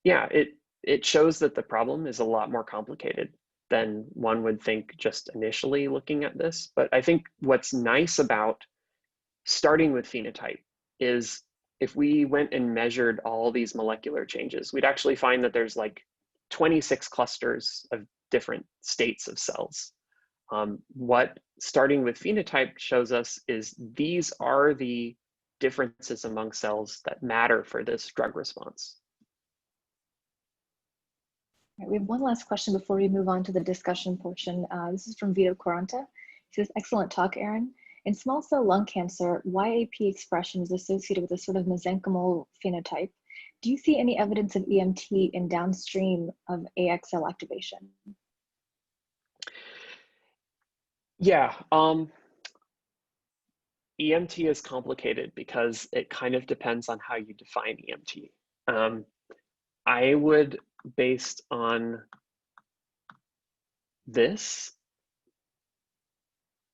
yeah, it shows that the problem is a lot more complicated than one would think just initially looking at this. But I think what's nice about starting with phenotype is if we went and measured all these molecular changes, we'd actually find that there's like 26 clusters of different states of cells. What starting with phenotype shows us is these are the differences among cells that matter for this drug response. All right, we have one last question before we move on to the discussion portion. This is from Vito Quaranta. He says, excellent talk, Aaron. In small cell lung cancer, YAP expression is associated with a sort of mesenchymal phenotype. Do you see any evidence of EMT in downstream of AXL activation? Yeah, EMT is complicated because it kind of depends on how you define EMT. I would, based on this,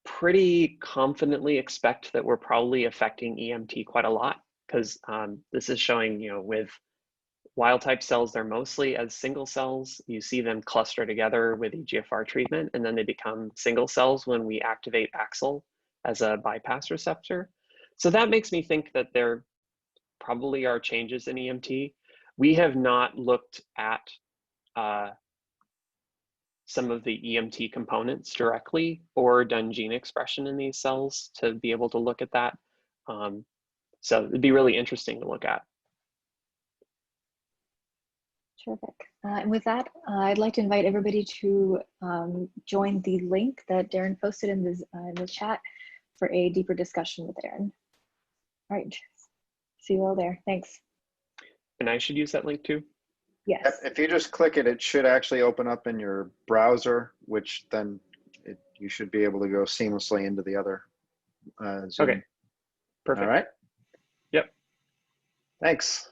pretty confidently expect that we're probably affecting EMT quite a lot, because this is showing, with wild type cells, they're mostly as single cells. You see them cluster together with EGFR treatment, and then they become single cells when we activate AXL as a bypass receptor. So that makes me think that there probably are changes in EMT. We have not looked at some of the EMT components directly or done gene expression in these cells to be able to look at that. So it'd be really interesting to look at. Terrific. And with that, I'd like to invite everybody to join the link that Darren posted in the chat for a deeper discussion with Aaron. All right, see you all there. Thanks. And I should use that link too? Yes. If you just click it, it should actually open up in your browser, which then you should be able to go seamlessly into the other Zoom. Okay, perfect. All right. Yep. Thanks.